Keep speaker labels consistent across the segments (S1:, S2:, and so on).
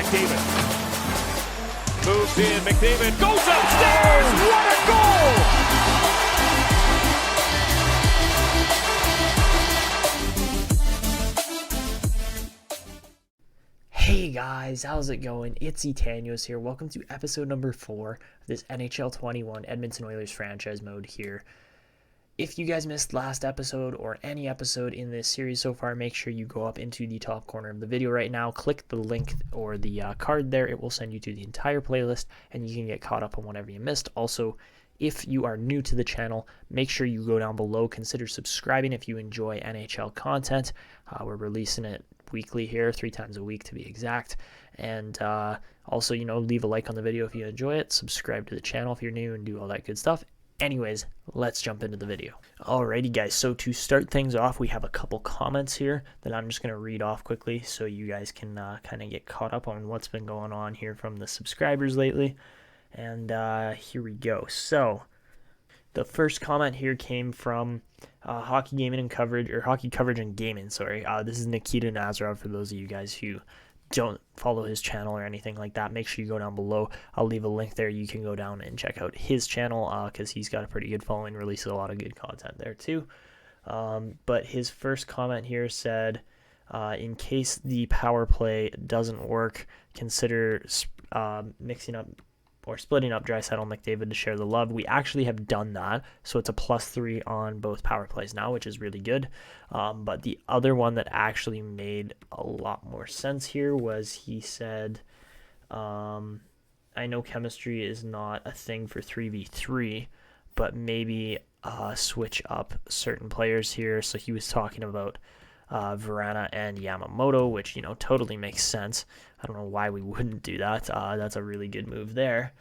S1: McDavid. Moves in, McDavid goes upstairs! What a goal!
S2: Hey guys, how's it going? It's Etanyos here. Welcome to episode number 4 of this NHL 21 Edmonton Oilers Franchise Mode here. If you guys missed last episode or any episode in this series so far, make sure you go up into the top corner of the video right now. Click the link or the card there. It will send you to the entire playlist and you can get caught up on whatever you missed. Also, if you are new to the channel, make sure you go down below. Consider subscribing if you enjoy NHL content. We're releasing it weekly here, 3 times a week to be exact. And also, leave a like on the video if you enjoy it. Subscribe to the channel if you're new and do all that good stuff. Anyways, let's jump into the video. Alrighty guys, so to start things off, we have a couple comments here that I'm just going to read off quickly so you guys can kind of get caught up on what's been going on here from the subscribers lately. And here we go. So the first comment here came from Hockey Gaming and Coverage, or Hockey Coverage and Gaming, sorry. This is Nikita Nazarov for those of you guys who don't follow his channel or anything like that. Make sure you go down below. I'll leave a link there. You can go down and check out his channel because he's got a pretty good following, releases a lot of good content there too. But his first comment here said, in case the power play doesn't work, consider mixing up or splitting up Draisaitl and McDavid to share the love. We actually have done that, so it's a +3 on both power plays now, which is really good. But the other one that actually made a lot more sense here was he said, I know chemistry is not a thing for 3v3, but maybe switch up certain players here. So he was talking about Vrana and Yamamoto, which, totally makes sense. I don't know why we wouldn't do that. That's a really good move there.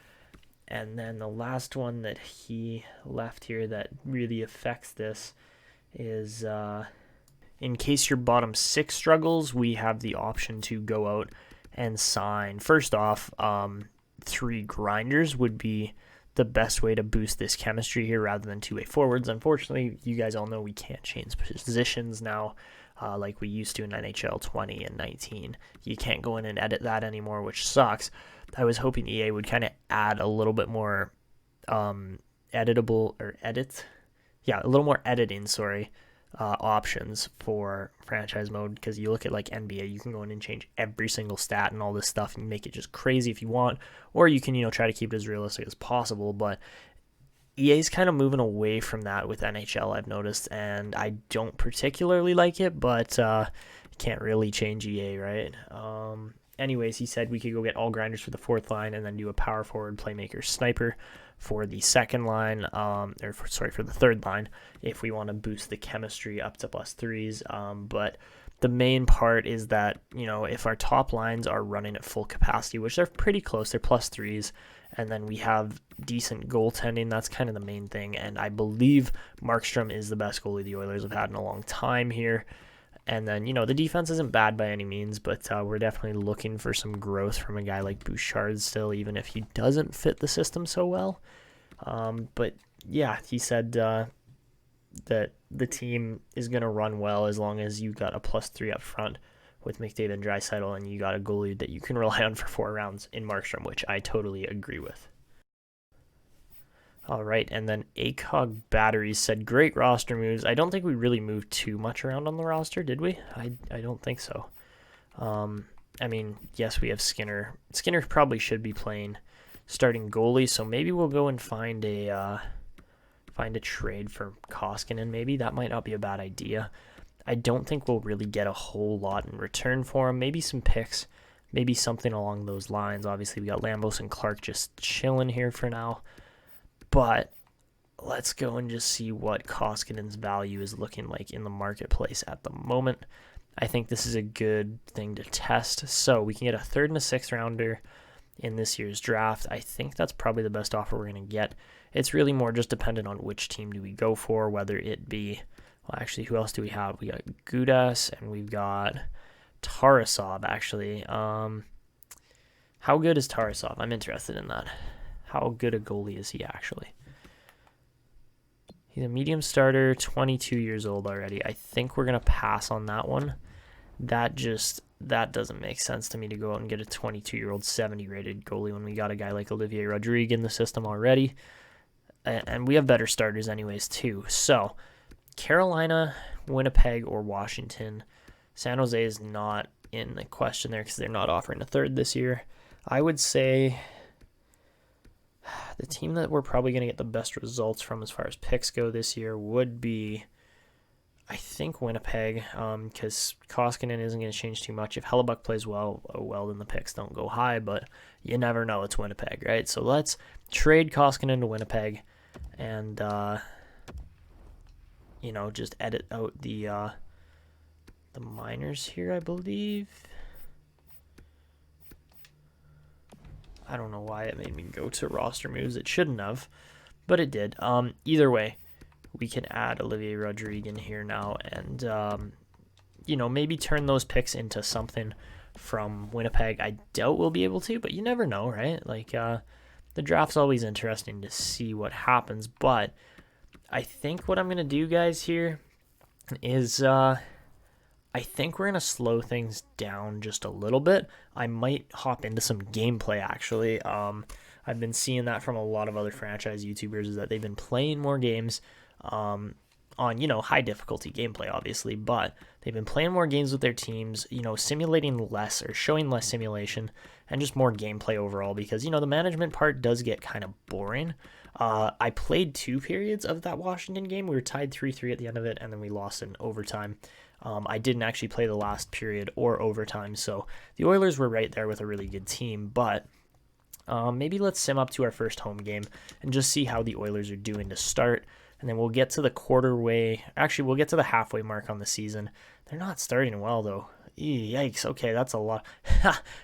S2: And then the last one that he left here that really affects this is, in case your bottom 6 struggles, we have the option to go out and sign. First off, 3 grinders would be the best way to boost this chemistry here rather than 2-way forwards. Unfortunately, you guys all know we can't change positions now. Like we used to in NHL 20 and 19. You can't go in and edit that anymore, which sucks. I was hoping EA would kind of add a little bit more editable, or a little more editing, options for franchise mode, because you look at like NBA, you can go in and change every single stat and all this stuff and make it just crazy if you want, or you can, try to keep it as realistic as possible, but EA's kind of moving away from that with NHL, I've noticed, and I don't particularly like it, but can't really change EA, right? Anyways, he said we could go get all grinders for the 4th line and then do a power forward playmaker sniper for the 2nd line, for the 3rd line, if we want to boost the chemistry up to +3s. But the main part is that, if our top lines are running at full capacity, which they're pretty close, they're +3s, and then we have decent goaltending, that's kind of the main thing. And I believe Markstrom is the best goalie the Oilers have had in a long time here. And then, the defense isn't bad by any means, but we're definitely looking for some growth from a guy like Bouchard still, even if he doesn't fit the system so well. But yeah, he said that the team is going to run well as long as you got a +3 up front with McDavid and Draisaitl, and you got a goalie that you can rely on for 4 rounds in Markstrom, which I totally agree with. All right, and then ACOG Batteries said, great roster moves. I don't think we really moved too much around on the roster, did we? I don't think so. I mean, yes, we have Skinner. Skinner probably should be playing starting goalie, so maybe we'll go and find a trade for Koskinen. Maybe that might not be a bad idea. I don't think we'll really get a whole lot in return for him. Maybe some picks, maybe something along those lines. Obviously, we got Lambos and Clark just chilling here for now. But let's go and just see what Koskinen's value is looking like in the marketplace at the moment. I think this is a good thing to test. So we can get a 3rd and a 6th rounder in this year's draft. I think that's probably the best offer we're going to get. It's really more just dependent on which team do we go for, whether it be, well, actually, who else do we have? We got Gudas and we've got Tarasov, actually. How good is Tarasov? I'm interested in that. How good a goalie is he actually? He's a medium starter, 22 years old already. I think we're going to pass on that one. That just that doesn't make sense to me to go out and get a 22-year-old 70-rated goalie when we got a guy like Olivier Rodrigue in the system already. And we have better starters anyways, too. So, Carolina, Winnipeg, or Washington. San Jose is not in the question there because they're not offering a third this year. I would say the team that we're probably going to get the best results from as far as picks go this year would be, I think, Winnipeg, because Koskinen isn't going to change too much. If Hellebuck plays well, then the picks don't go high, but you never know. It's Winnipeg, right? So let's trade Koskinen to Winnipeg and, just edit out the minors here, I believe. I don't know why it made me go to roster moves. It shouldn't have, but it did. Either way, we can add Olivier Rodrigue in here now and, maybe turn those picks into something from Winnipeg. I doubt we'll be able to, but you never know, right? Like, the draft's always interesting to see what happens, but I think what I'm going to do, guys, here is I think we're going to slow things down just a little bit. I might hop into some gameplay, actually. I've been seeing that from a lot of other franchise YouTubers, is that they've been playing more games on, high difficulty gameplay, obviously, but they've been playing more games with their teams, simulating less or showing less simulation and just more gameplay overall because, the management part does get kind of boring. I played 2 periods of that Washington game. We were tied 3-3 at the end of it, and then we lost in overtime. I didn't actually play the last period or overtime, so the Oilers were right there with a really good team, but maybe let's sim up to our first home game and just see how the Oilers are doing to start, and then we'll get to the we'll get to the halfway mark on the season. They're not starting well, though. Yikes, okay, that's a lot.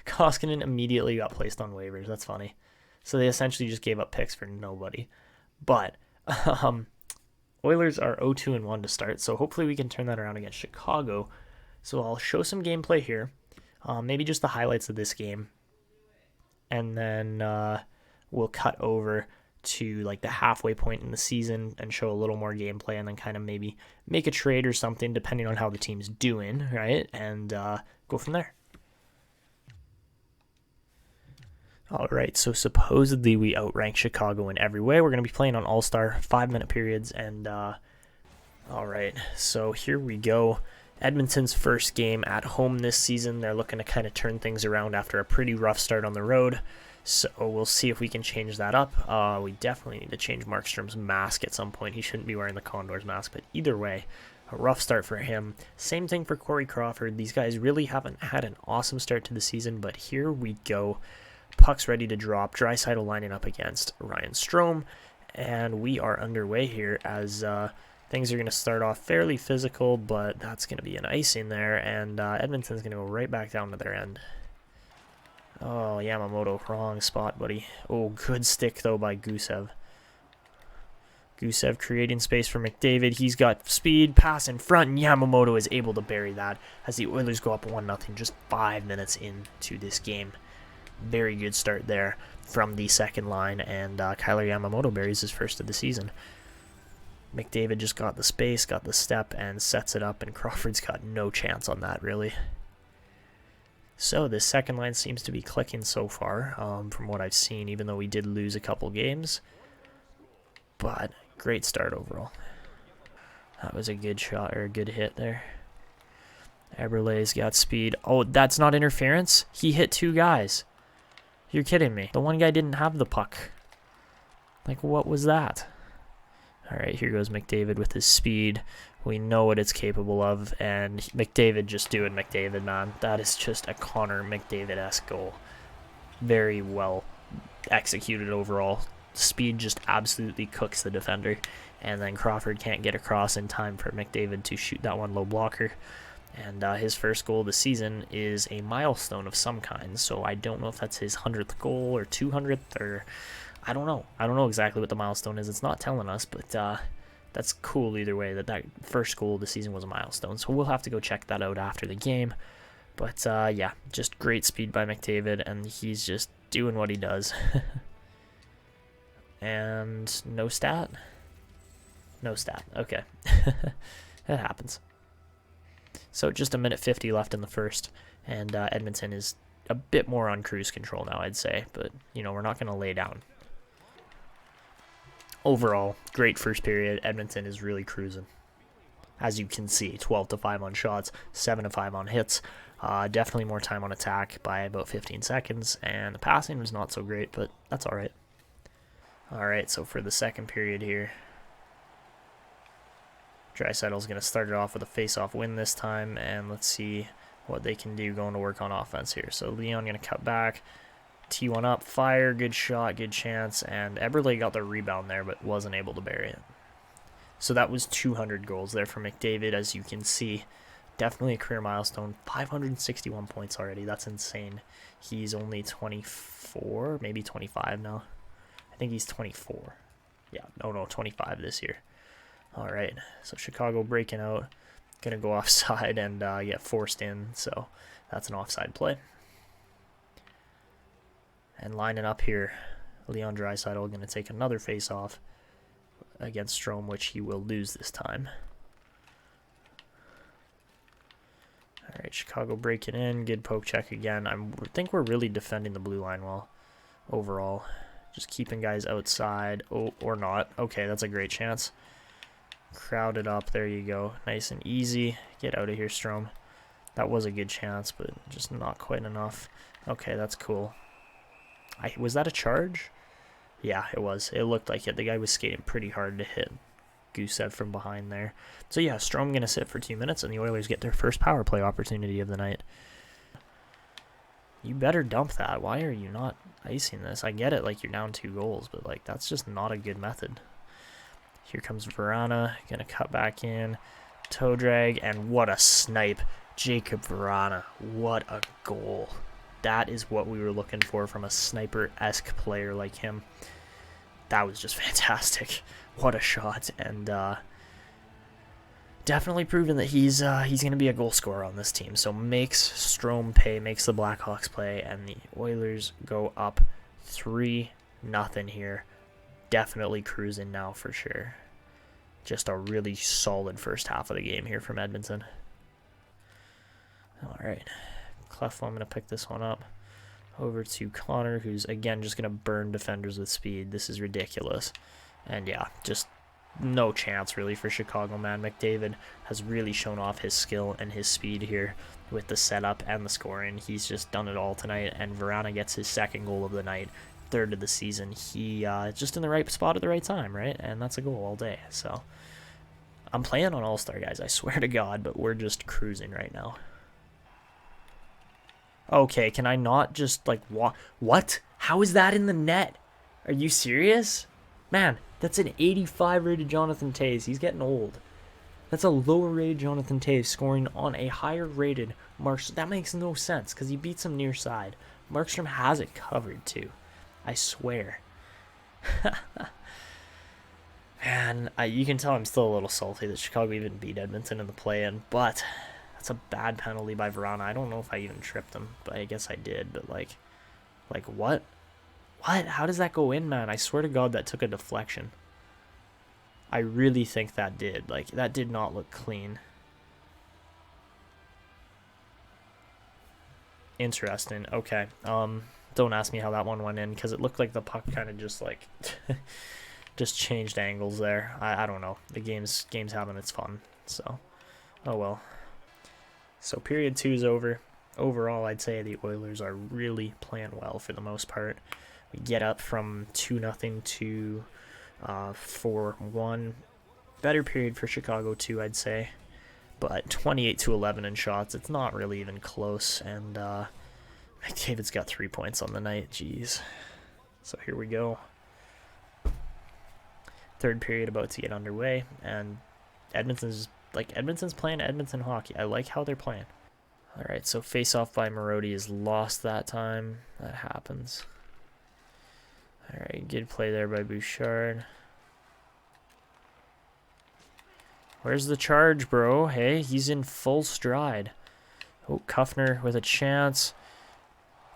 S2: Koskinen immediately got placed on waivers. That's funny. So they essentially just gave up picks for nobody. But Oilers are 0-2-1 to start, so hopefully we can turn that around against Chicago. So I'll show some gameplay here, maybe just the highlights of this game, and then we'll cut over to like the halfway point in the season and show a little more gameplay, and then kind of maybe make a trade or something depending on how the team's doing, right? And go from there. All right, so supposedly we outrank Chicago in every way. We're going to be playing on all-star 5-minute periods, and all right, so here we go. Edmonton's first game at home this season. They're looking to kind of turn things around after a pretty rough start on the road, so we'll see if we can change that up. We definitely need to change Markstrom's mask at some point. He shouldn't be wearing the Condors mask, but either way, a rough start for him. Same thing for Corey Crawford. These guys really haven't had an awesome start to the season, but here we go. Puck's ready to drop. Draisaitl lining up against Ryan Strome, and we are underway here as things are going to start off fairly physical, but that's going to be an icing there, and Edmonton's going to go right back down to their end. Oh, Yamamoto, wrong spot, buddy. Oh, good stick, though, by Gusev. Gusev creating space for McDavid. He's got speed, pass in front, and Yamamoto is able to bury that as the Oilers go up 1-0 just 5 minutes into this game. Very good start there from the second line, and Kyler Yamamoto buries his first of the season. McDavid just got the space, got the step, and sets it up, and Crawford's got no chance on that, really. So this second line seems to be clicking so far, from what I've seen, even though we did lose a couple games. But great start overall. That was a good shot, or a good hit there. Eberle's got speed. Oh, that's not interference? He hit 2 guys. You're kidding me. The one guy didn't have the puck. Like, what was that? All right, here goes McDavid with his speed. We know what it's capable of, and McDavid just doing McDavid, man. That is just a Connor McDavid-esque goal. Very well executed overall. Speed just absolutely cooks the defender, and then Crawford can't get across in time for McDavid to shoot that one low blocker. And his first goal of the season is a milestone of some kind, so I don't know if that's his 100th goal or 200th, or I don't know. I don't know exactly what the milestone is. It's not telling us, but that's cool either way, that first goal of the season was a milestone. So we'll have to go check that out after the game. But yeah, just great speed by McDavid, and he's just doing what he does. And no stat? No stat. Okay. That happens. So just a minute 50 left in the first, and Edmonton is a bit more on cruise control now, I'd say. But, you know, we're not going to lay down. Overall, great first period. Edmonton is really cruising. As you can see, 12-5 on shots, 7-5 on hits. Definitely more time on attack by about 15 seconds, and the passing was not so great, but that's all right. All right, so for the second period here, Draisaitl's going to start it off with a face-off win this time, and let's see what they can do going to work on offense here. So Leon going to cut back, T1 up, fire, good shot, good chance, and Eberle got the rebound there, but wasn't able to bury it. So that was 200 goals there for McDavid, as you can see. Definitely a career milestone. 561 points already. That's insane. He's only 24, maybe 25 now. I think he's 24. Yeah, no, 25 this year. All right, so Chicago breaking out. Going to go offside and get forced in, so that's an offside play. And lining up here, Leon Draisaitl going to take another face-off against Strome, which he will lose this time. All right, Chicago breaking in. Good poke check again. I think we're really defending the blue line well overall. Just keeping guys outside. Oh, or not. Okay, that's a great chance. Crowded up. There you go. Nice and easy. Get out of here, Strome. That was a good chance, but just not quite enough. Okay, that's cool. Was that a charge? Yeah, it was. It looked like it. The guy was skating pretty hard to hit Gusev from behind there. So yeah, Strome going to sit for 2 minutes, and the Oilers get their first power play opportunity of the night. You better dump that. Why are you not icing this? I get it, like, you're down 2 goals, but, like, that's just not a good method. Here comes Vrana, going to cut back in. Toe drag, and what a snipe. Jacob Vrana, what a goal. That is what we were looking for from a sniper-esque player like him. That was just fantastic. What a shot, and definitely proven that he's going to be a goal scorer on this team. So makes Strome pay, makes the Blackhawks play, and the Oilers go up 3-0 here. Definitely cruising now for sure. Just a really solid first half of the game here from Edmonton. All right, Cleflo, I'm going to pick this one up. Over to Connor, who's, again, just going to burn defenders with speed. This is ridiculous. And, yeah, just no chance, really, for Chicago, man. McDavid has really shown off his skill and his speed here with the setup and the scoring. He's just done it all tonight, and Vrana gets his second goal of the night, third of the season. He just in the right spot at the right time, right? And that's a goal all day. So I'm playing on All-Star, guys. I swear to God, but we're just cruising right now. Okay, can I not just, like, what? How is that in the net? Are you serious? Man, that's an 85 rated Jonathan Toews. He's getting old. That's a lower rated Jonathan Toews scoring on a higher rated Markstrom. That makes no sense because he beats him near side. Markstrom has it covered, too. I swear. Man, you can tell I'm still a little salty that Chicago even beat Edmonton in the play-in, but that's a bad penalty by Vrana. I don't know if I even tripped him, but I guess I did. But, like what? What? How does that go in, man? I swear to God that took a deflection. I really think that did. Like, that did not look clean. Interesting. Okay. Don't ask me how that one went in, because it looked like the puck kind of just, like, just changed angles there. I don't know. The game's having its fun, so, oh well. So period 2 is over. Overall, I'd say the Oilers are really playing well for the most part. We get up from 2-0 to 4-1. Better period for Chicago too, I'd say. But 28-11 in shots. It's not really even close. And McDavid's got 3 points on the night. Jeez. So here we go. Third period about to get underway. And Edmonton's playing Edmonton hockey. I like how they're playing. All right, so face-off by Marody is lost that time. That happens. All right, good play there by Bouchard. Where's the charge, bro? Hey, he's in full stride. Oh, Kuffner with a chance.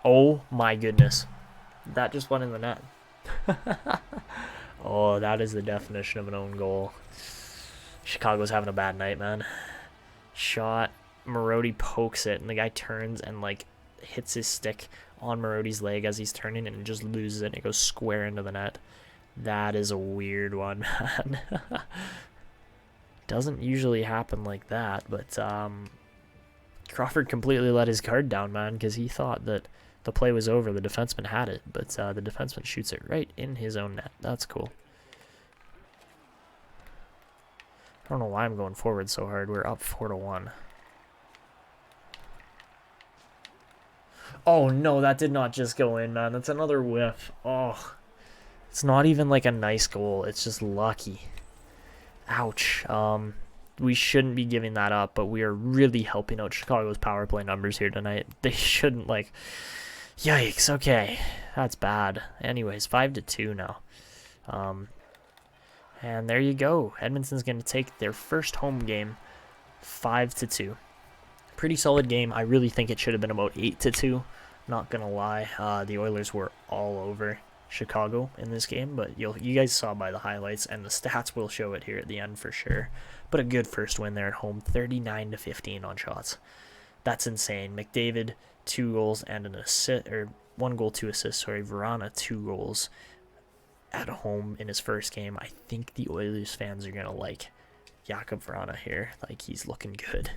S2: Oh, my goodness. That just went in the net. Oh, that is the definition of an own goal. Chicago's having a bad night, man. Shot. Marody pokes it, and the guy turns and, like, hits his stick on Marody's leg as he's turning, and it just loses it, and it goes square into the net. That is a weird one, man. Doesn't usually happen like that, but Crawford completely let his guard down, man, because he thought that the play was over. The defenseman had it, but the defenseman shoots it right in his own net. That's cool. I don't know why I'm going forward so hard. We're up 4-1. Oh, no, that did not just go in, man. That's another whiff. Oh, it's not even like a nice goal. It's just lucky. Ouch. We shouldn't be giving that up, but we are really helping out Chicago's power play numbers here tonight. They shouldn't, like... Yikes, okay. That's bad. Anyways, 5-2 now. And there you go. Edmonton's going to take their first home game 5-2. Pretty solid game. I really think it should have been about 8-2. Not going to lie. The Oilers were all over Chicago in this game, but you guys saw by the highlights, and the stats will show it here at the end for sure. But a good first win there at home, 39-15 on shots. That's insane. McDavid, 2 goals and an assist, or 1 goal, 2 assists. Sorry, Vrana, 2 goals at home in his first game. I think the Oilers fans are gonna like Jakub Vrana here. Like, he's looking good.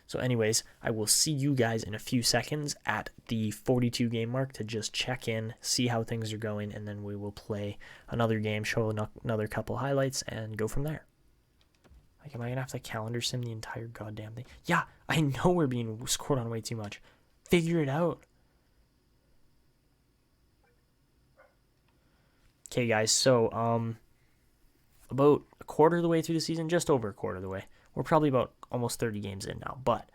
S2: So anyways, I will see you guys in a few seconds at the 42 game mark to just check in, see how things are going, and then we will play another game, show another couple highlights, and go from there. Like, am I going to have to calendar sim the entire goddamn thing? Yeah, I know we're being scored on way too much. Figure it out. Okay, guys, so about a quarter of the way through the season, just over a quarter of the way. We're probably about almost 30 games in now, but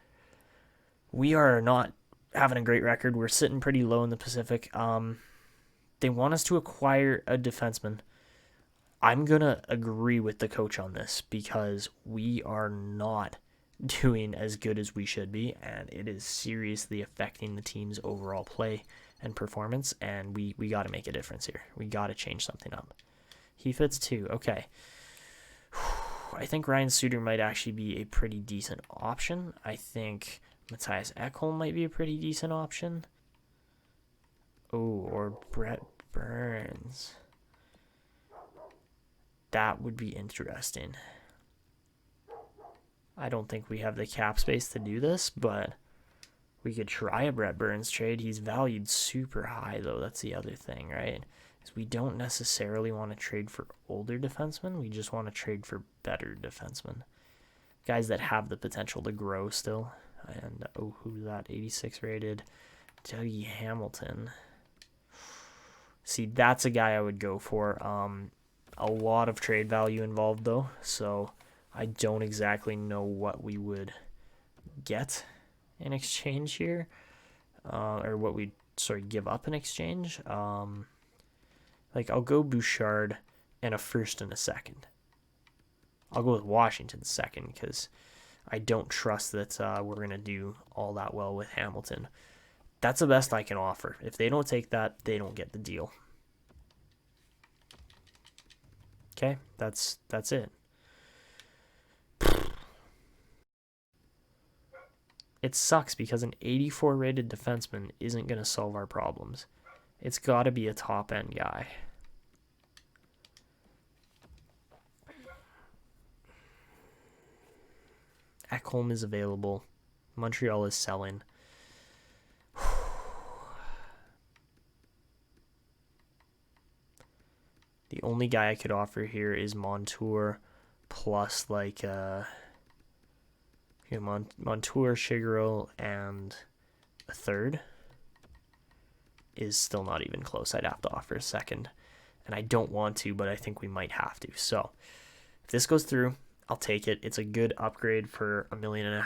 S2: we are not having a great record. We're sitting pretty low in the Pacific. They want us to acquire a defenseman. I'm going to agree with the coach on this because we are not doing as good as we should be, and it is seriously affecting the team's overall play and performance, and we got to make a difference here. We got to change something up. He fits too. Okay. I think Ryan Suter might actually be a pretty decent option. I think Mattias Ekholm might be a pretty decent option. Oh, or Brett Burns. That would be interesting. I don't think we have the cap space to do this, but we could try a Brett Burns trade. He's valued super high, though. That's the other thing, right? Is we don't necessarily want to trade for older defensemen. We just want to trade for better defensemen. Guys that have the potential to grow still. And, oh, who's that? 86 rated. Dougie Hamilton. See, that's a guy I would go for. A lot of trade value involved, though. So I don't exactly know what we would get in exchange here. Or what we'd, give up in exchange. Like, I'll go Bouchard and a first and a second. I'll go with Washington second because I don't trust that we're going to do all that well with Hamilton. That's the best I can offer. If they don't take that, they don't get the deal. Okay, that's it. It sucks because an 84 rated defenseman isn't going to solve our problems. It's got to be a top-end guy. Ekholm is available. Montreal is selling. The only guy I could offer here is Montour plus like Montour, Shigeru, and a third is still not even close. I'd have to offer a second, and I don't want to, but I think we might have to. So if this goes through, I'll take it. It's a good upgrade for $1.5 million.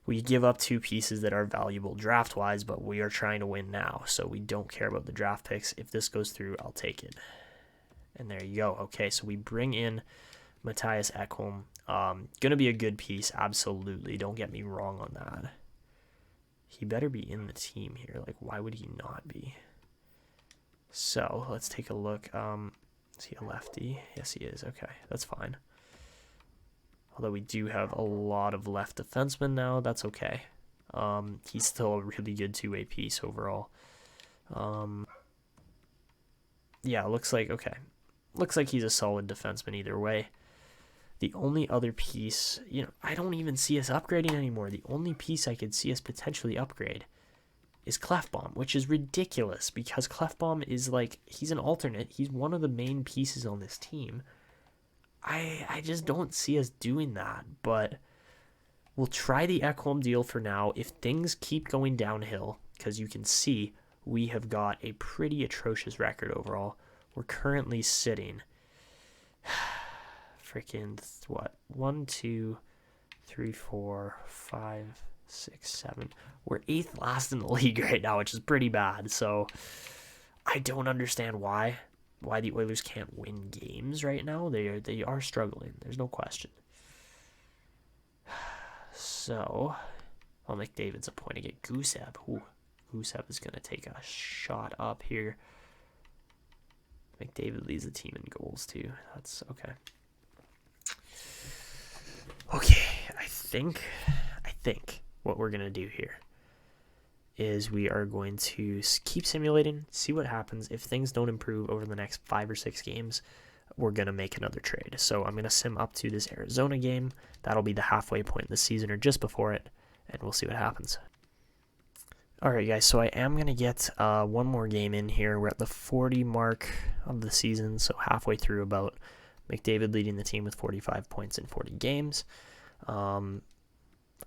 S2: We give up 2 pieces that are valuable draft-wise, but we are trying to win now, so we don't care about the draft picks. If this goes through, I'll take it. And there you go. Okay, so we bring in Mattias Ekholm. Gonna be a good piece, absolutely. Don't get me wrong on that. He better be in the team here. Like, why would he not be? So let's take a look. Is he a lefty? Yes, he is. Okay, that's fine. Although we do have a lot of left defensemen now, that's okay. He's still a really good two-way piece overall. Yeah, looks like he's a solid defenseman either way. The only other piece, I don't even see us upgrading anymore. The only piece I could see us potentially upgrade is Clefbaum, which is ridiculous because Clefbaum is he's an alternate. He's one of the main pieces on this team. I just don't see us doing that, but we'll try the Ekholm deal for now. If things keep going downhill, because you can see we have got a pretty atrocious record overall. We're currently sitting freaking 1, 2, 3, 4, 5, 6, 7. We're 8th last in the league right now, which is pretty bad. So I don't understand why the Oilers can't win games right now. They are struggling. There's no question. So McDavid's a point to get Gusev. Ooh, Gusev is going to take a shot up here. McDavid leads the team in goals too. That's okay. Okay, I think what we're going to do here is we are going to keep simulating, see what happens. If things don't improve over the next 5 or 6 games, we're going to make another trade. So I'm going to sim up to this Arizona game. That'll be the halfway point in the season or just before it, and we'll see what happens. All right, guys, so I am going to get one more game in here. We're at the 40 mark of the season, so halfway through about. McDavid leading the team with 45 points in 40 games. I'm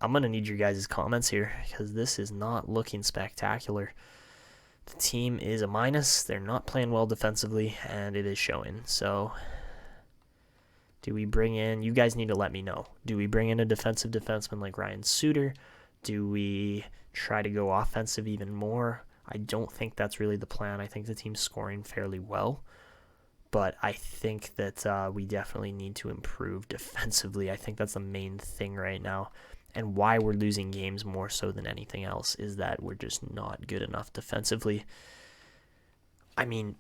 S2: going to need your guys' comments here because this is not looking spectacular. The team is a minus. They're not playing well defensively, and it is showing. So do we bring in... You guys need to let me know. Do we bring in a defensive defenseman like Ryan Suter? Do we try to go offensive even more? I don't think that's really the plan. I think the team's scoring fairly well. But I think that we definitely need to improve defensively. I think that's the main thing right now. And why we're losing games more so than anything else is that we're just not good enough defensively. I mean,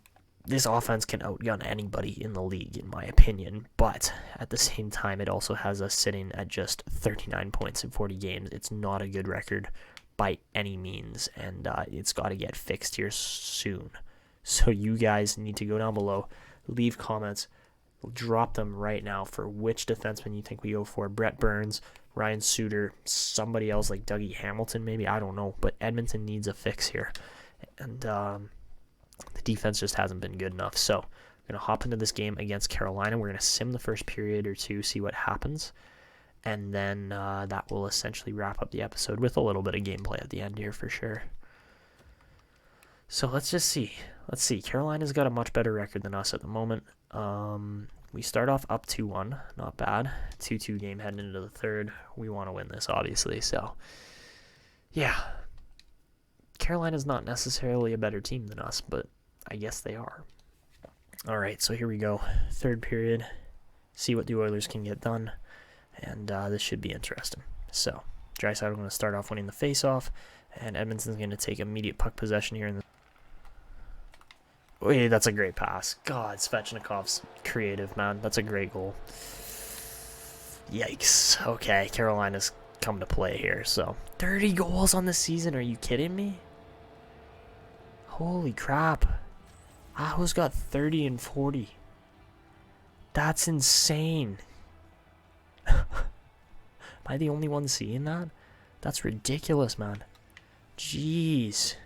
S2: this offense can outgun anybody in the league, in my opinion. But at the same time, it also has us sitting at just 39 points in 40 games. It's not a good record by any means. And it's got to get fixed here soon. So you guys need to go down below. Leave comments, drop them right now for which defenseman you think we go for. Brett Burns, Ryan Suter, somebody else like Dougie Hamilton maybe, I don't know. But Edmonton needs a fix here. And the defense just hasn't been good enough. So I'm going to hop into this game against Carolina. We're going to sim the first period or two, see what happens. And then that will essentially wrap up the episode with a little bit of gameplay at the end here for sure. So let's just see. Let's see. Carolina's got a much better record than us at the moment. We start off up 2-1. Not bad. 2-2 game heading into the third. We want to win this, obviously. So, yeah. Carolina's not necessarily a better team than us, but I guess they are. All right, so here we go. Third period. See what the Oilers can get done. And this should be interesting. So, Draisaitl going to start off winning the faceoff. And Edmonton's going to take immediate puck possession here in the... Oh, yeah, that's a great pass. God, Svechnikov's creative, man. That's a great goal. Yikes. Okay, Carolina's come to play here. So 30 goals on the season. Are you kidding me? Holy crap. Aho's got 30 and 40. That's insane. Am I the only one seeing that? That's ridiculous, man. Jeez.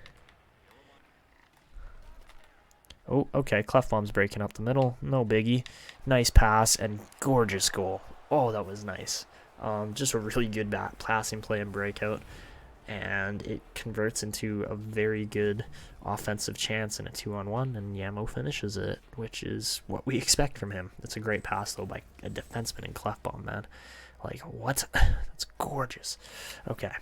S2: Oh, okay. Clefbaum's breaking up the middle. No biggie. Nice pass and gorgeous goal. Oh, that was nice. Just a really good passing play and breakout. And it converts into a very good offensive chance in a 2-on-1. And Yamo finishes it, which is what we expect from him. That's a great pass, though, by a defenseman in Clefbaum, man. Like, what? That's gorgeous. Okay.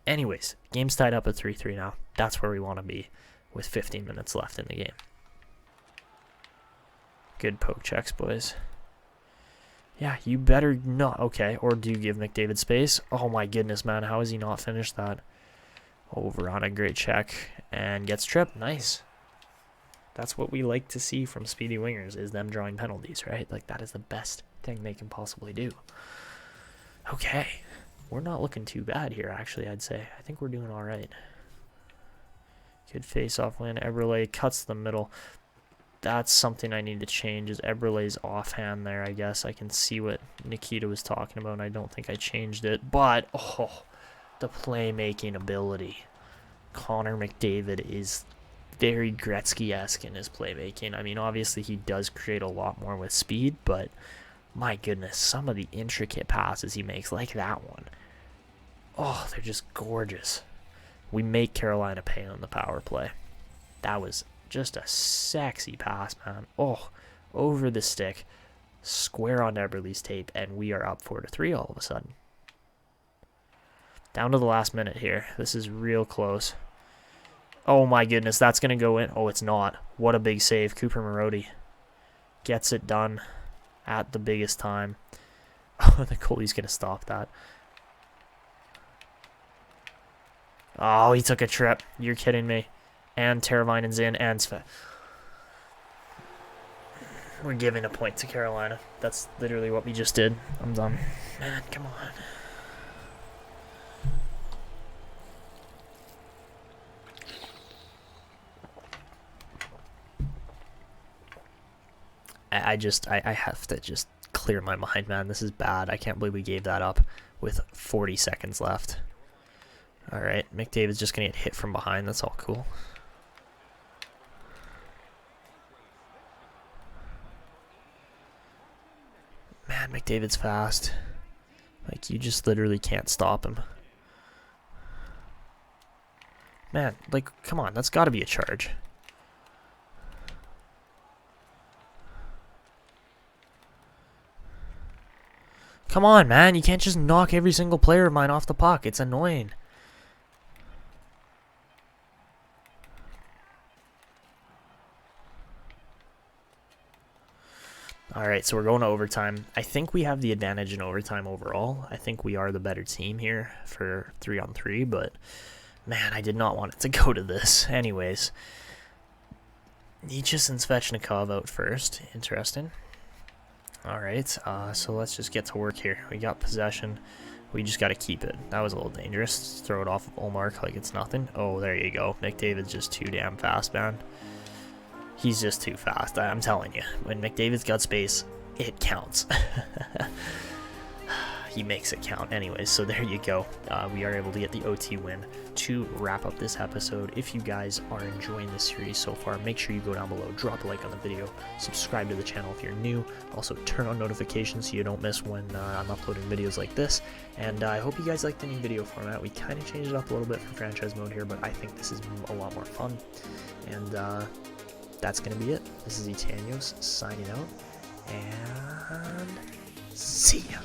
S2: Anyways, game's tied up at 3-3 now. That's where we want to be with 15 minutes left in the game. Good poke checks, boys. Yeah, you better not. Okay, or do give McDavid space. Oh my goodness, man. How has he not finished that? Over on a great check. And gets tripped. Nice. That's what we like to see from speedy wingers, is them drawing penalties, right? Like, that is the best thing they can possibly do. Okay. We're not looking too bad here, actually, I'd say. I think we're doing all right. Good face-off win. Eberle cuts the middle. That's something I need to change, is Eberle's offhand there, I guess. I can see what Nikita was talking about, and I don't think I changed it. But, oh, the playmaking ability. Connor McDavid is very Gretzky-esque in his playmaking. I mean, obviously, he does create a lot more with speed, but my goodness, some of the intricate passes he makes, like that one. Oh, they're just gorgeous. We make Carolina pay on the power play. That was just a sexy pass, man. Oh, over the stick, square on Eberle's tape, and we are up 4-3 all of a sudden. Down to the last minute here. This is real close. Oh my goodness, that's going to go in. Oh, it's not. What a big save. Cooper Marody gets it done at the biggest time. Oh, the goalie's going to stop that. Oh, he took a trip. You're kidding me. And Teravainen's in, and Sve. We're giving a point to Carolina. That's literally what we just did. I'm done. Man, come on. I have to just clear my mind, man. This is bad. I can't believe we gave that up with 40 seconds left. All right, McDavid's just going to get hit from behind. That's all cool. Man, McDavid's fast. Like, you just literally can't stop him. Man, like, come on. That's got to be a charge. Come on, man. You can't just knock every single player of mine off the puck. It's annoying. All right, so we're going to overtime. I think we have the advantage in overtime overall. I think we are the better team here for 3-on-3, but man, I did not want it to go to this. Anyways, Necas and Svechnikov out first. Interesting. All right, so let's just get to work here. We got possession. We just got to keep it. That was a little dangerous. Just throw it off of Ullmark like it's nothing. Oh, there you go. McDavid's just too damn fast, man. He's just too fast. I'm telling you. When McDavid's got space, it counts. He makes it count. Anyways, so there you go. We are able to get the OT win to wrap up this episode. If you guys are enjoying this series so far, make sure you go down below, drop a like on the video, subscribe to the channel if you're new. Also, turn on notifications so you don't miss when I'm uploading videos like this. And I hope you guys like the new video format. We kind of changed it up a little bit for franchise mode here, but I think this is a lot more fun. And that's going to be it. This is Etanyos signing out. And see ya.